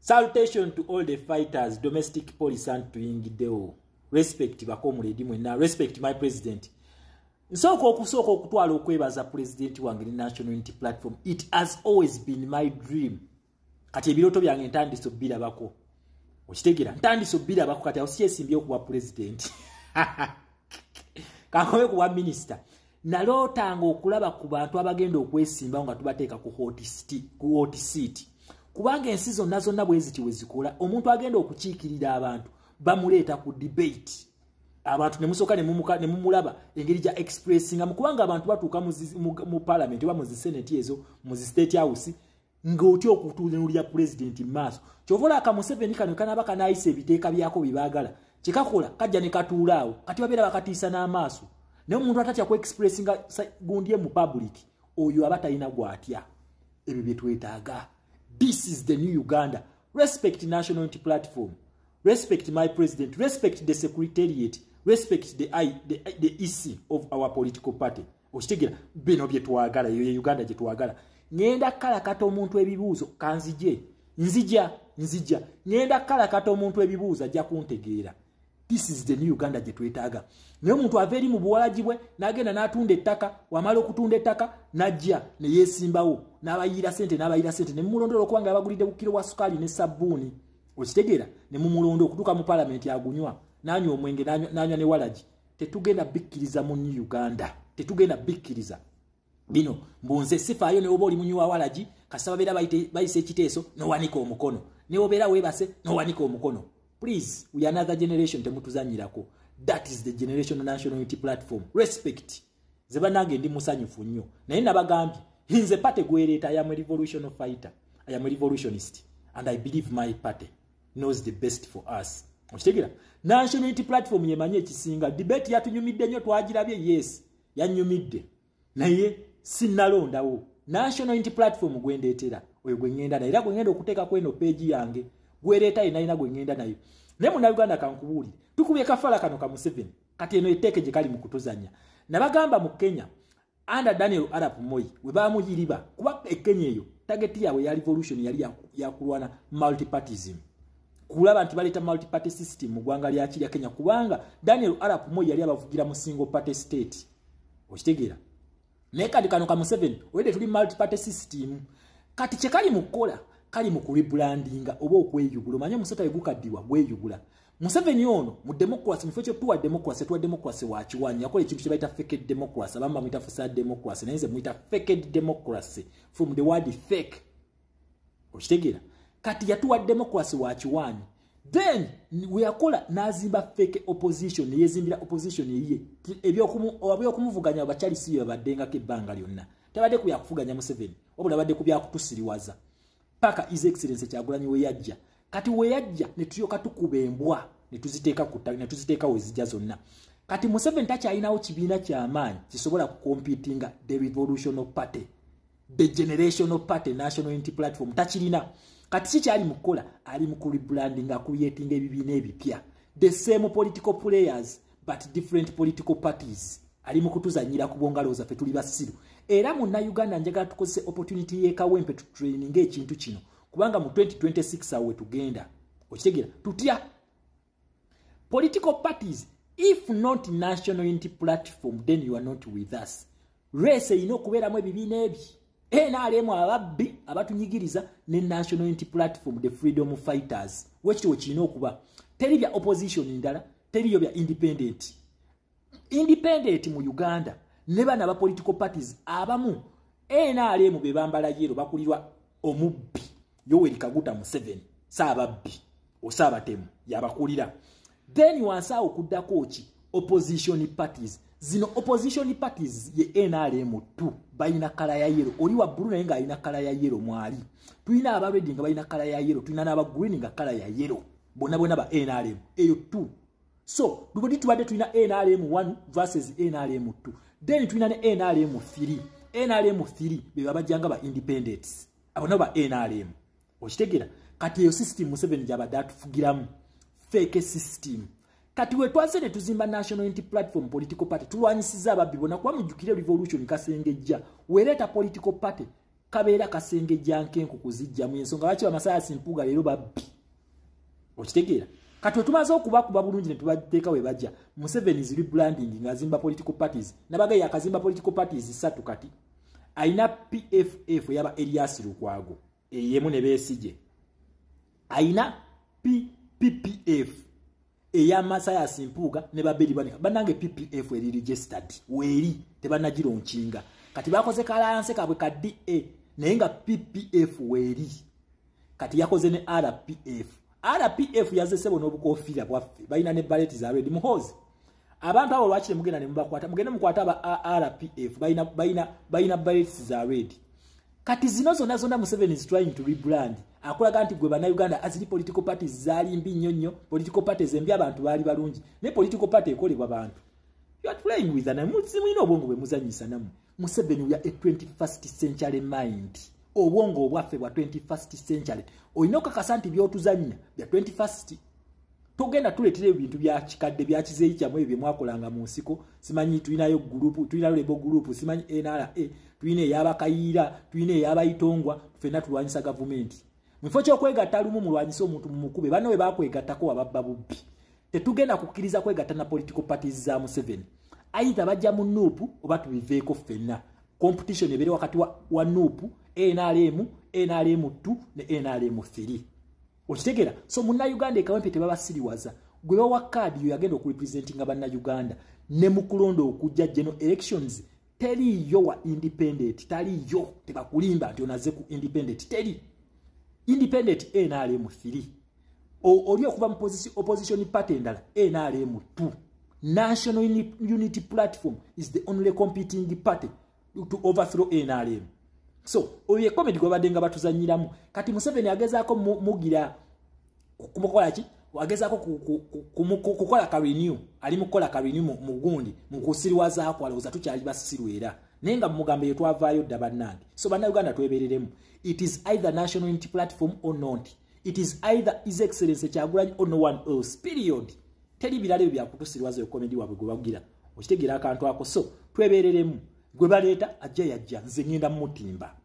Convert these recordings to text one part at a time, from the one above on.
Salutation to all the fighters, domestic police and to Ingideo. Respect bakomuledi mwenna, respect my president. Nsoko okutwala okwebaza president wange National Unity Platform. It has always been my dream. Kati ebiroto byange ntandise birabako. Okitegera ntandise birabako kati osiyesimbye okuba president. Kakome kuba minister. Nalotanga okulaba ku bantu abagenda okwesimba nga tubateeka ku hot seat. Kubanga ensi zonna zonna bweziti wezikola omuntu agenda okukiikirira abantu bamuleeta ku debate. Abantu nemusoka ne mumulaba engeri ja expressinga mukubanga abantu batuuka mu parliament oba mu senate ezo mu state house ng'otyo okutuulira president maaso. Kyovola aka Museveni kano kanaba kanaayisa ebiteeka byako bibaagala kikakola kajja ne katuulaawo kati babeera bakatiisa n'amaaso. Naye omuntu atatya ku expressinga gundye mu public oyo aba talina gwatya. Ebyo bye twetaaga. This is the new Uganda. Respect National Unity Platform. Respect my president. Respect the secretariat. Respect the EC of our political party. Okitegera bino bye twagala yo Uganda gye twagala. Ngenda kala kata omuntu ebibuuzo kanzije. Nzija. Ngenda kala kata omuntu ebibuuzo ajja kuntegeera. This is the new Uganda gye twetaaga. Naye omuntu averi mu buwalagibwe n'agenda n'atunda ettaka, wamala okutunda ettaka n'ajja ne yeesimbawo n'abayira sente ne mumulondola okubanga abagulidde bukiro wa sukali ne sabbuuni. Okitegeera ne mumulondo okutuuka mu parliament agunywa n'anywa omwenge n'anywa ne walagi. Tetugenda bikkiriza mu new Uganda. Tetugenda bikkiriza. Bino mbonze sifaayo ne oba oli munywi wa walagi kasaba beera bayise ekiteeso n'owanika omukono. Ne obeera weebase n'owanika omukono. Please, we are another generation temutuzanyirako. That is the generation of National Unity Platform. Respect. Zebanage ndi musanyufu nnyo. Naye nabagambye, nze party gwereeta, I am a revolutionary fighter. I am a revolutionist. And I believe my party knows the best for us. Okitegera? National Unity Platform yemanyi ekisinga. Debate yatunyumidde nnyo twagirabye, yes. Yanyumidde. Naye sinnalondawo. National Unity Platform gwendeetera. Oyo gwe ngenda naye. Era gwe ngenda okuteeka kweno page yange. Gwereeta inalina gwe ngenda nayo. Naye munnayuganda kankubuulire. Tukubye kafala kano ka Museveni. Kati eno etteeke gye kali mu kutuzanya. Nabagamba mu Kenya, under Daniel Arap Moi, we baamuyiriba. Kuba Kenya eyo, target yaabwe ya revolution yali yakulwana multipartyism. Kulaba nti baleeta multiparty system mu ggwanga lya Kenya Kenya kubanga Daniel Arap Moi yali abavugira mu single party state. Okitegeera? Naye kati kano ka Museveni, wede tuli multiparty system. Kati kye kali mu kukola, kali mu kurebrandinga oba okweyugula. Manye musota egukaddiwa gweyugula. Museveni ono mu democracy mfecho tuwa democracy wa kiwanyi yakola ekintu kye bayita fake democracy abamba mwita facade democracy naye mwita fake democracy from the word fake. Okitegeera? Kati yatuwa democracy wa kiwanyi. Then we yakola nazimba fake opposition yezimbira opposition yiye ebyokumuvuganya abachali siyo abaddenga kebbanga lyonna. Tabadde ku yakufuganya Museveni wabula badde ku byakutusiriwaza. Paka His Excellency Kyagulanyi we yajja. Kati we yajja ne tuyoka tukuba embwa ne tuziteeka kutali ne tuziteeka wezijja zonna. Kati Museveni takyalinawo kibiina ky'amaanyi kisobola kukompitinga the revolutionary party, the generational party, National Unity Platform takirina. Kati kikyali mukola ali mu rebranding creating ebibiina ebipya, the same political players but different political parties. Ali mu kutuzanyira kubongalo zaffe tuli basiru. Era munna Uganda njagala tukozese opportunity y'ekawempe tu training ekintu kino. Kubanga mu 2026 awe tugenda. Okitegeera? Tutya political parties, if not National Unity Platform, then you are not with us. Race ino kubeeramu ebibiina ebi. NRM ababbi abatunyigiriza ne National Unity Platform, the freedom fighters. Wekito kino okuba. Teri bya opposition ndala, teri bya independent. Independent mu Uganda ne bana ba political parties abamu NRM be bambala yero bakulirwa omubbi Yoweri Kaguta Museveni saababbi osaabatemu yabakulira. Then wansa okuddako ki opposition parties. Zino opposition parties ye NRM tu bayina kala ya yero oli wa blue naye nga ayina kala ya yero mwali. Tuyina aba red nga bayina kala ya yero, tuyina n'aba green nga kala ya yero. Bonna ba NRM eyo tu. So, dubodi tubadde tuyina NRM 1 versus NRM 2. Then tuyina ne NRM 3. NRM 3 be babajjanga ba independents. Abo nabo ba NRM. Okitegeera? Kati eyo system Museveni gyabadde atufugiramu. Fake system. Kati we twanze ne tuzimba National Unity Platform political party tulwanyisiza ababbi bona kuba mujjukire revolution kasengejja. Wereeta political party kabeera kasengejja nkenku kuzijjamu ensonga lwaki Bamasaayasi Mpuuga leero babbi okitegeera kati tumaze okubakuba bulungi ne tubateeka we bajja Museveni's rebranding ng'azimba political parties nabagayi akazimba political parties 3 kati aina PFF yaba Elias Lukwago eyemu ne Besigye aina PPF eya Masaayasi Mpuuga ne babiri banika banange PPF eri registered weri tebanagironchinga kati bakoze alliance kabwe ka DA naye nga PPF weri kati yakoze ne RPF yazesebo n'obukofiira bwaffe balina ne balleti za red muhozi abantu abo lwakire mugenda ne mubakwata mugende mukwata aba RPF balina balleti za red kati zino zonna Museveni is trying to rebrand akulaga nti gwe bana Uganda azili political parties zali mbi nnyo political parties embi abantu bali balungi ne political party ekolebwa abantu you are playing with an muzimino obwongo bwe muzanyisa namu Museveni ya a 21st century mind obwongo obwaffe bwa 21st century oyinoka kasanti byotuzanya bya 21st togenda tuletire ebintu bya kikadde bya kizeyi kyamwe ebyo mwakolanga mu nsiko simanyi tulinayo group tulinayo lebo group simanyi NRA tulina eyabakayiira tulina eyabayitongwa fena tulwanyisa government mufo kyokwegatta lumu mulwanyisa omuntu mumukube bano we bakwegattako ababba bubbi tetugenda kukkiriza kwegatta na political parties za Museveni aidha bajja mu nuupu oba tubiveeko ffenna competition ebere wakati wa nuupu NRM 2 ne NRM 3 okitegera so munna Uganda ekawempe tebabasiriwaza gwe wa card yo yagenda okurepresenting abanna Uganda ne mukulondo okujja general elections teriyo wa independent taliyo tebakulimba nti onaze ku independent teri independent NRM 3 oli okuva mu opposition party endala NRM 2 National Unity Platform is the only competing party to overthrow NRM. So, oye comedy gwe badenga batuzanyiramu. Kati Museveni agezaako mugira kumukola ki? Agezaako kukola ka renew. Ali mukola ka renew mu gundi, mu kusiriwaza ako alowooza tukyali basirwera. Nenga mugambe yetwavaayo dda bannange. So banna Uganda twebereremu. It is either National Unity Platform or not. It is either His Excellency Kyagulanyi or no one else. Period. Teri birale bya kutusirwaza yo comedy wabwe gwe bagira. Okitegera akantu ako so twebereremu. Gwe baleeta ajja yajja nze ngenda mutimba.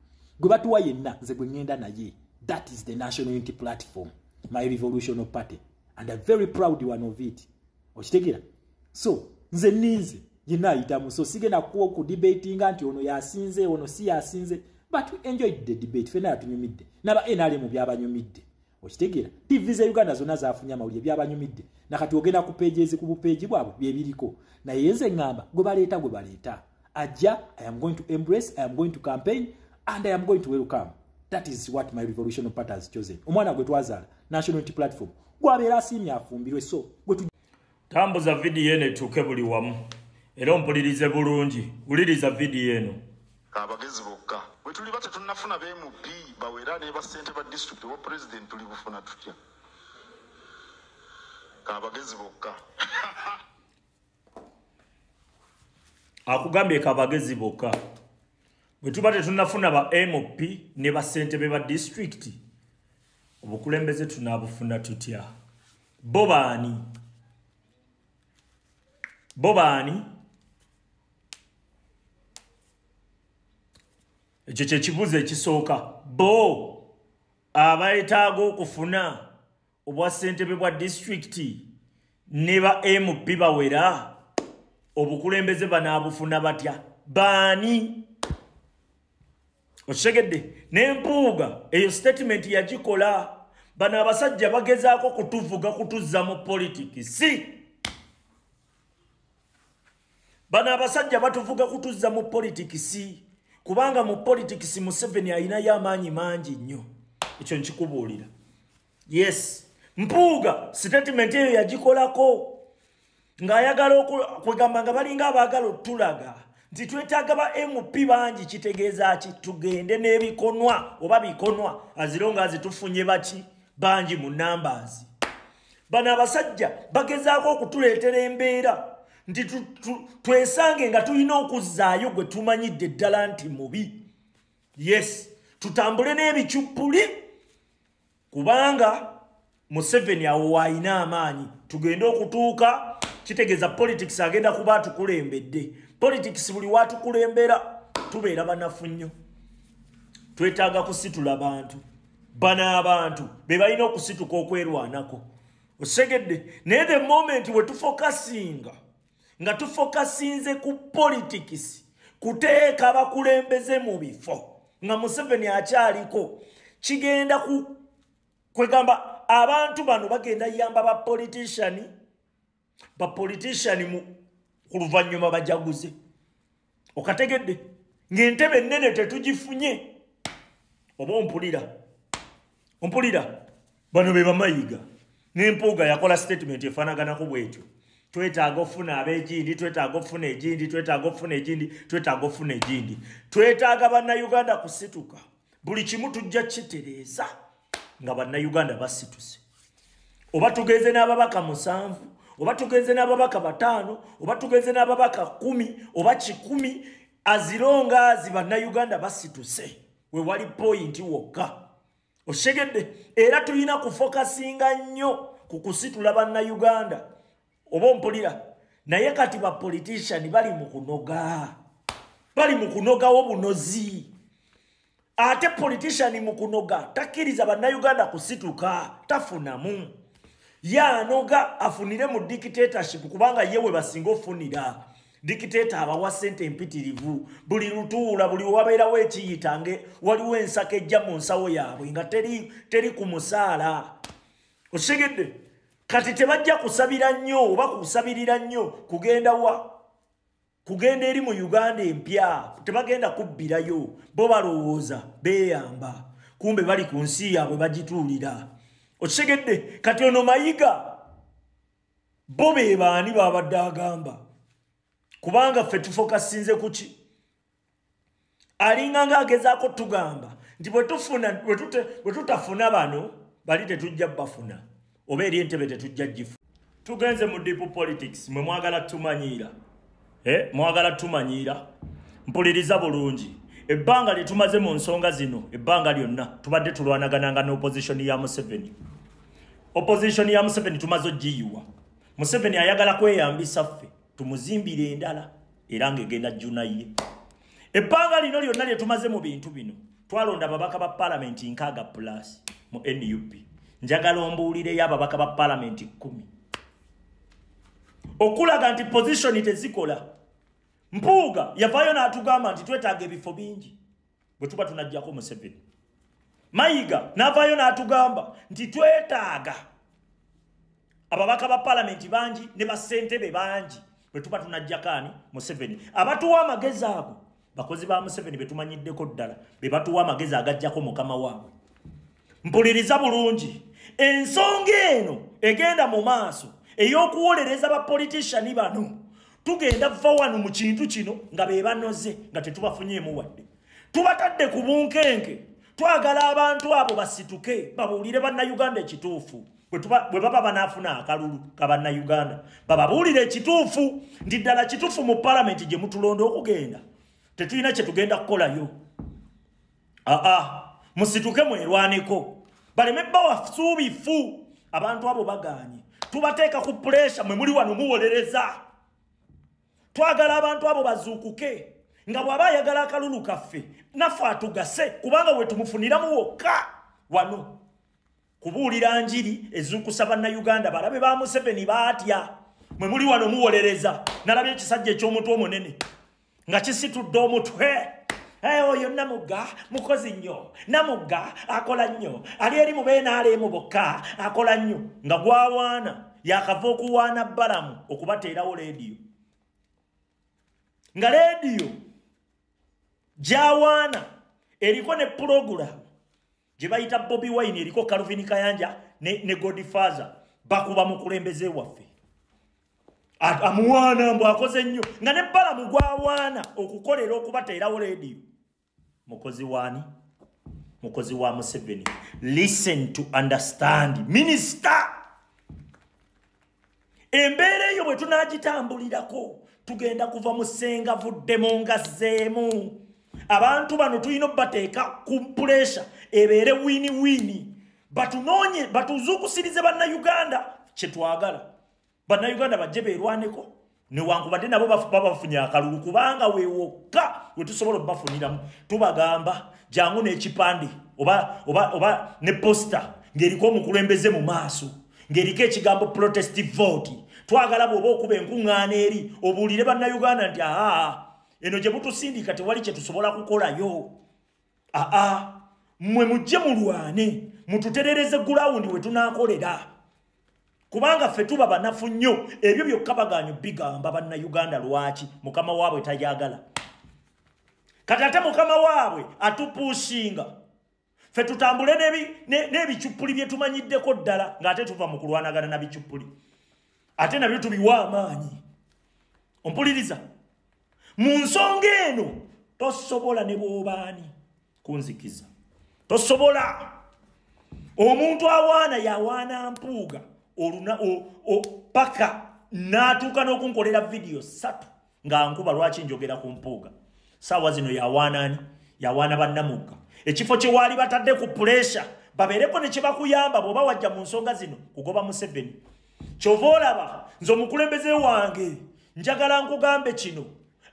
Gwe batuwa yenna nze gwe ngenda naye. That is the National Unity Platform, my revolutionary party, and I'm very proud one of it. Okitegera so nze ninze yenna ayitamu so sigenda ku debating anti ono yasinze ono si yasinze but we enjoyed the debate fena yatunyumidde naba NRM byabanyumidde. Okitegera TV za Uganda zonna zaafunya mawulire byabanyumidde nakati ogenda ku pages ku page bwabo byebiriko na yenze ngamba gwe baleeta Aja, I am going to embrace, I am going to campaign, and I am going to welcome. That is what my revolutionary party has chosen. Omwana gwe twazala, National Unity Platform. Gwabera asimya afumbirwe so. Tambuza video ene tuke buli wamu. Era mpulirize bulungi. Uliriza video eno. Kabagezi bokka. Bwe tuli bate tunafuna BMP bawera ne ba ssente ba district wa president tuli bufuna tutya. Kabagezi bokka. Akugambye kabagezi bokka. Bwe tubate tunafuna ba MP ne ba ssentebe ba district obukulembeze tunabufuna tutya. Bobani ekyo kye kibuzo ekisooka bo abayetaaga okufuna obwa ssentebe bwa district ne ba MP bawera obukulembeze banaabufuna batya baani okitegedde n'Empuuga eyo statement yagikola bano abasajja bagezaako kutuvuga kutuzza mu politics bano abasajja batuvuga kutuzza mu politics kubanga mu politics Museveni ayinayo amaanyi mangi nnyo ekyo nkikubuulira yes Mpuuga statement eyo yagikolako ng'ayagala kwegamba nga balinga abaagala otulaga nti twetaaga ba MP bangi kitegeeza ki tugende n'ebikonwa oba bikonwa azironga azitufunye baki bangi mu numbers. Bano abasajja bagezaako okutuleetera embeera nti twesange nga tulina okuzzaayo gwe tumanyidde ddala nti mubi. Yes, tutambule n'ebicuppuli kubanga Museveni awo ayina amaanyi tugende okutuuka kitegeeza politics agenda kuba atukulembedde. Politics buli watukulembera tubeera banafu nnyo. twetaaga kusitula abantu bana abantu be balina okusituka okwerwanako osegedde naye the moment we tufokasinga nga tufokasinze ku politics kuteeka abakulembeze mu bifo nga Museveni akyaliko kigenda kwegamba abantu bano bagenda yamba ba politician mu kuluvannyuma bajaguze okategedde ng'entebe ennene tetugifunye oba ompulira bano be Bamayiga n'Empuuga yakola statement efaanaganako bwetyo twetaaga ofuna ab'egindi twetaaga ofuna egindi twetaaga bannayuganda kusituka buli kimu tujja kitereeza nga bannayuganda basituse oba tugenze n'ababaka 7 oba tugenze n'ababaka 5 oba tugenze n'ababaka 10 oba 100 azironga bannayuganda basituse we wali point wokka oshegedde era tulina kufokasinga nnyo ku kusitula bannayuganda oba ompulira naye kati ba politician bali mu kunogawo bunozi ate politician mu kunoga takkiriza bannayuganda kusituka tafunamu yanoga afunire mu dictatorship kubanga yewe basinga ofunira dictator abawa sente empitirivu buli lutuula buli wabeerawo ekiyitange waliwo ensaka ejja mu nsawo yaabwe nga teri ku musaala oshegedde kati tebajja kusabira nnyo oba kusabirira nnyo kugenda eri mu Uganda empya tebagenda kubbirayo bo balowooza beeyamba kumbe bali ku nsi yaabwe bagituulira oshegedde kati ono Mayiga bo be baani babadde agamba kubanga ffe tufokasinze kuki alinga ng'agezaako tugamba nti bwe tutafuna bano bali tetujja bafuna oba eri entebe tetujja gifu tugenze mu deep politics mwe mwagala tumanyiira mpuliriza bulungi ebbanga lye tumaze mu nsonga zino ebbanga lyonna tubadde tulwanagananga n'opposition ya Museveni tumaze ogiyiwa Museveni ayagala kweyambisa ffe tumuzimbire endala era ng'egenda jjuna ye ebbanga lino lyonna lye tumaze mu bintu bino twalonda ababaka ba parliament 6+ mu NUP njagala ombuulireyo ababaka ba parliament 10 okulaga nti position tezikola Mpuuga yavaayo n'atugamba nti twetaaga ebifo bingi bwe tuba tunajjako Museveni Mayiga n'avaayo n'atugamba nti twetaaga ababaka ba parliament bangi ne basentebe bangi bwe tuba tunajjakani Museveni abatuwa amagezi abo bakozi ba Museveni betumanyiddeko ddala be batuwa amagezi agajjako mukama waabwe mpuliriza bulungi ensonga eno egenda mu maaso ey'okuwolereza ba politician bano tugenda va wano mu kintu kino nga be banoze nga tetubafunyeemu wadde tubatadde ku bunkenke twagala abantu abo basituke babuulire bannayuganda ekituufu bwe baba banaafuna akalulu ka bannayuganda bababuulire ekituufu nti ddala kituufu mu palamenti gye mutulonda okugenda tetulina kye tugenda kukolayo musituke mwerwaneko baleme bawasuubifu abantu abo bagaanye tubateeka ku puleesha mwe muli wano muwolereza twagala abantu abo bazuukuke nga bw'aba ayagala akalulu kaffe naffe atugase kubanga bwe tumufuniramu wokka wano kubuulira njiri ezuukusa bannayuganda balabe ba Museveni baatya mwe muli wano muwolereza nalabye ekisajja eky'omutwe omunene nga kisitudde omutwe oyo Namugga mukozi nnyo Namugga akola nnyo ali eri mu BNRM bokka akola nnyo nga gwawaana yakava okuwaana Balamu okubateerawo leediyo nga leediyo gyawaana eriko ne pulogulamu gye bayita Bobi Wine eriko Calvin Kayanja ne Godfather bakuba mukulembeze waffe amuwaana mbu akoze nnyo nga ne Balamu gwawaana okukolera okubateerawo leediyo mukozi waani mukozi wa Museveni listen to understand minister embeera eyo bwe tunaagitambulirako tugenda kuva mu ssenga vuddemu ngazzeemu abantu bano tulina obbateeka ku puleesha ebeere wini batunoonye batuzuukusirize bannayuganda kye twagala bannayuganda bajje beerwaneko newankubadde nabo babafunya akalulu kubanga weewokka wetusobola okubafuniramu tubagamba jangu n'ekipande oba ne posta ng'eriko omukulembeze mu maaso ng'eriko ekigambo protest vote twagala bw'oba okuba enkuŋŋaana eri obuulire bannayuganda nti eno gye mutusindika tewali kye tusobola kukolayo mmwe mujje mulwane mututerereze gulawundi we tunaakolera kubanga ffe tuba banafu nnyo ebyo byokka baganyo bigamba bannayuganda lwaki mukama waabwe tayagala kati ate mukama waabwe atupushinga ffe tutambule n'ebicuppuli bye tumanyiddeko ddala ng'ate tuva mu kulwanagana na bicuppuli ate nabyo tubiwa amaanyi ompuliriza mu nsonga eno tosobola ne bw'obaani kunzikiza tosobola omuntu awaana yawaana mpuuga paka n'atuuka n'okunkolera vidiyo 3 nga nkuba lwaki njogera ku mpuuga saawa zino yawaanaani yawaana bannamugga ekifo kye waali batadde ku puresha babeereko ne kye bakuyamba bw'oba wajja mu nsonga zino kugoba Museveni kyova olaba nze omukulembeze wange njagala nkugambe kino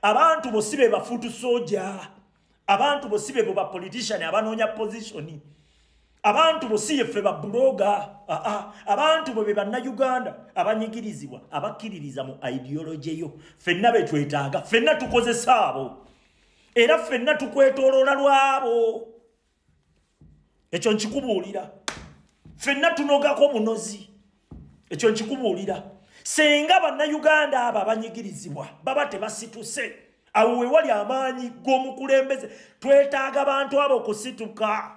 abantu bo si be bafuutu soja abantu bo si be bo bapolitician abanoonya positioni abantu bo si yeffe babuloga abantu bo be bannayuganda abanyigirizibwa abakkiririza mu ideology yo ffenna betwetaaga ffenna tukozesa abo era ffenna tukwetooloola lwabo ekyo nkikubuulira ffenna tunogako bunozi ekyo nkikubuulira senga bannayuganda abo abanyigirizibwa baba tebasituse awo we wali amaanyi g'omukulembeze twetaaga bantu abo kusituka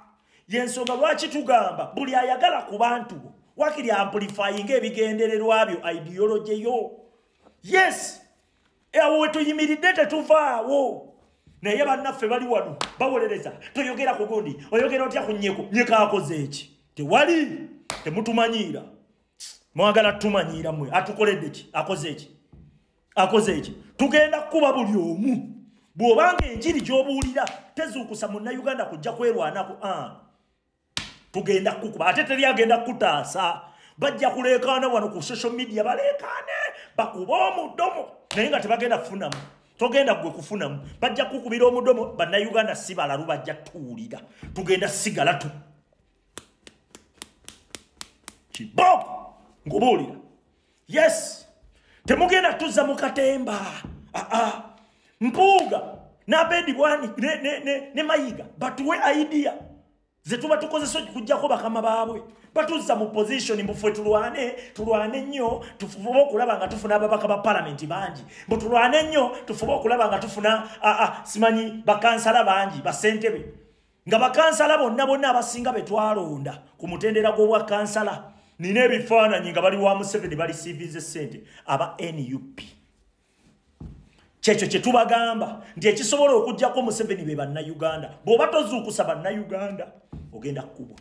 yensonga lwaki tugamba buli ayagala ku bantu wakiri amplifying ebigendererwa byo ideology yo yes awo we tuyimiridde tetuvaawo naye bannaffe bali wano bawolereza toyogera ku gundi oyogera otya ku nyeko akoze eki tewali temutumanyiira mwagala tumanyiira mmwe atukoledde ki akoze eki tugenda kuba buli omu bw'obanga enjiri gy'obuulira tezuukusa munnayuganda kujja kwerwanako tugenda kukuba ate teri agenda kutaasa bajja kuleekaana wano ku social media baleekaane bakuba omudomo naye nga tebagenda kufunamu togenda gwe kufunamu bajja kukubira omudomo bannayuganda si balalu bajja tuwulira tugenda sigala kiboko ngubuulira yes temugenda tuzza mu katemba mpuuga n'abedi bwani ne mayiga batuwe idea ze tuba tukozesa okujjako bakama baabwe batuzza mu position mbufwe tulwane nnyo tufube okulaba nga tufuna ababaka ba parliament bangi mbu tulwane nnyo tufube okulaba nga tufuna simanyi bakansala bangi basentebe nga bakansala bonna abasinga betwalonda ku mutendera gw'obwa kansala nina ebifaananyi nga bali wa Museveni bali CVZ sente aba NUP kyekyo kye tubagamba nti ekisobola okujjako Museveni be bannayuganda bw'oba tozuukusa bannayuganda ogenda kkubwa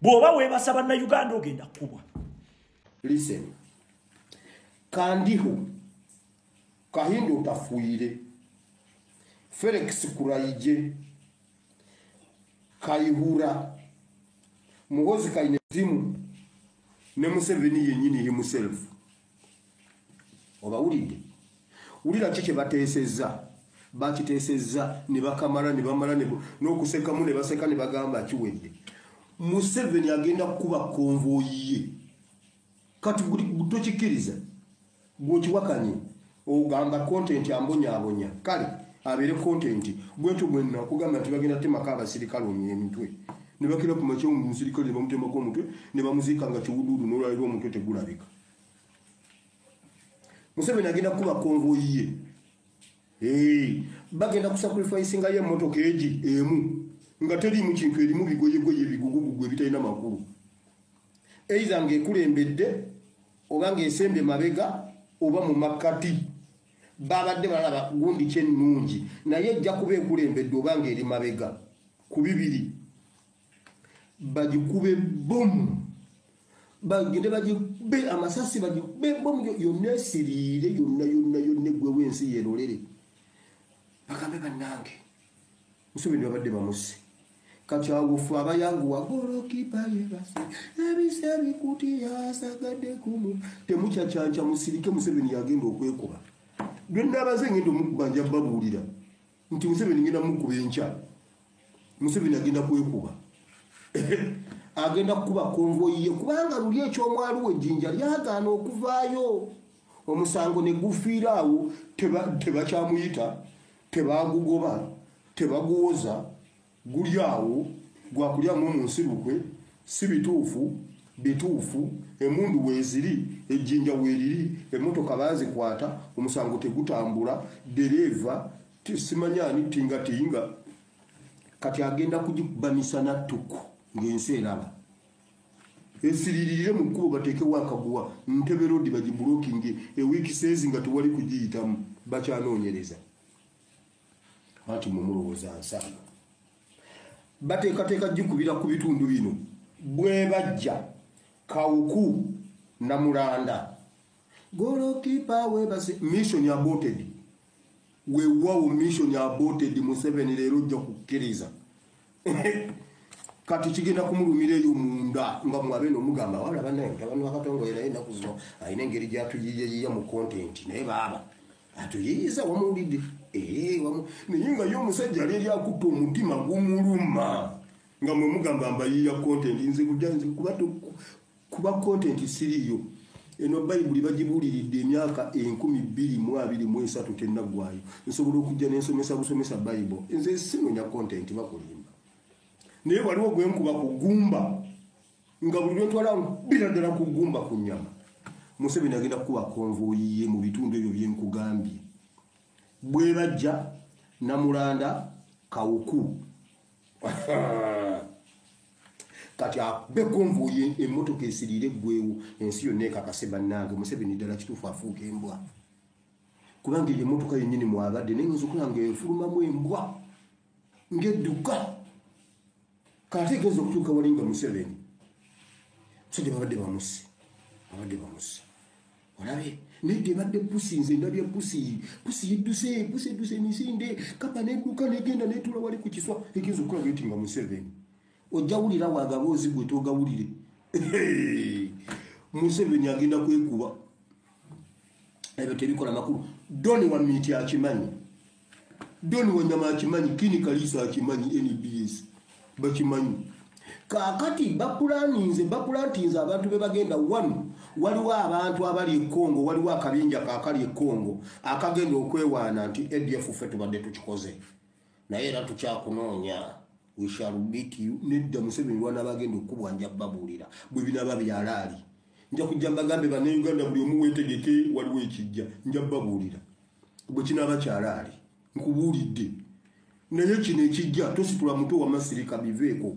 bw'oba weebasa bannayuganda ogenda kkubwa. Listen, Kandiho Kahindo Tafuire Felix Kuraije Kaihura Muhozi Kainezimu ne Museveni yennyini himself obawulidde ulira kike bateesezza bakiteesezza ne bakamala ne bamala n'okusekamu ne baseka ne bagamba kiwedde Museveni agenda kuba konvoyi kati tokikiriza bw'okiwakanye ogamba content ambonyabonya kale abeere content bwetu bwenna kugamba nti bagenda temako abasirikale emitwe ne bakira ku makyo omusirikale ne bamutemako omutwe ne bamuziika nga kiwuduudu n'olwaliro omutwe tegulabika. Museveni agenda kuba konvoyi ye bagenda kusacrificinga ye emmotoka egi emu nga teriimu kintu erimu bigoyegoye ebigugugugu ebitalina makulu eiza ng'ekulembedde oba ng'esembye mabega oba mu makkati babadde balaba gundi kyennungi naye ejja kuba ekulembedde oba ng'eri mabega ku bibiri bagikube bomu bagende bagikube amasasi bagikube bomu yonna esiriire yonna eggwe w'ensi yerolere bagambe bannange Museveni babadde bamuse kati awo abayangu wagolo kipa yebase ebise bikuti yasagadde kumu temukyacyanca musirike Museveni yagenda okwekuba byonna abaze ngendo mukubanja babuulira nti Museveni ngenda mukuba enkya Museveni agenda kwekuba agenda kuba konvoyi ye kubanga luli ekyomwali w'ejjinja lyagaana okuvaayo omusango ne gufiira awo tebakyamuyita tebagugoba tebaguwoza guli awo gwakulyamu omunsirukwe si bituufu emundu weeziri ejjinja weeriri emmotoka baazikwata omusango tegutambula dereva simanyani tingatinga kati agenda kugikubanisa nattuku ng'ensi eraba esiriririre mu kkubo bateekewo akaguwa Ntebe Road bagibulokinge ewiiki seezi nga tewali kugiyitamu bakyanoonyereza ati mumulowooza nsanga bateekateeka gikubira ku bitundu bino bwe bajja Kawuku Namulanda golokipa webase mission aborted wewawo mission aborted Museveni leero ojja kukkiriza kati kigenda kumulumira eyo munda nga mwabe nomugamba wala banange abantu akatongolera ennaku zino ayina engeri gyatuyiyiya mu content naye baaba atuyiyiza wamuwulidde naye nga ye omusajja ali eri akutta omutima gumuluma nga mwe mugamba mbayiya content nze kuba content siriyo eno bayibuli bagibuuliridde emyaka 2023 tennaggwayo nsobola okujja n'ensomesa busomesa bayibuli nze sinoonya content bakulimba naye waliwo gwenkuba kugumba nga buli lwentwala mbira ddala kugumba ku nnyama Museveni agenda kukuba konvoyi ye mu bitundu ebyo byenkugambye bwe bajja Namulanda Kawuku kati abe konvoyi emmotoka esirire eggwewo ensi yonna ekakase bannange Museveni ddala kituufu afuuka embwa kubanga eyo emmotoka yennyini mwabadde naye nza okulanga efulumamu embwa ng'edduka kati egenza okutuuka wali nga Museveni musajja babadde bamusi olabe nedde badde pusi nze ndabye pusi yedduse emisinde kapa nedduka negenda netula wali ku kiswa egenza okulaga eti nga Museveni ojjawulira wagaboozi gwe togawulire Museveni agenda kwekuba ebyo tebikola makulu Doni wa miti akimanyi Doni wa nyama akimanyi Kini Kalisa akimanyi NBS bakimanyi kakati bapulantinze abantu be bagenda wanu waliwo abantu abali e Congo waliwo akabinja kakali e Congo akagenda okwewaana nti ADF ffe tubadde tukikoze naye era tukyakunoonya we shall beat you nedda Museveni lwana bagenda okubwanja babuulira bwe binaba byalaali nja kujja mbagambe bane Uganda buli omu weetegeke waliwo ekijja nja babuulira bwe kinaba kyalaali nkubuulidde naye kino ekijja tositula muto wa masirika biveeko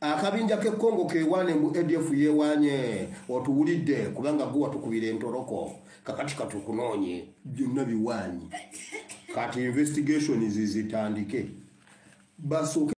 akabinja ke Congo kewane mu ADF yewanye otuwulidde kubanga gwa tukubira entoroko kakati katukunoonye byonna biwanyi kati investigation zitandike basoke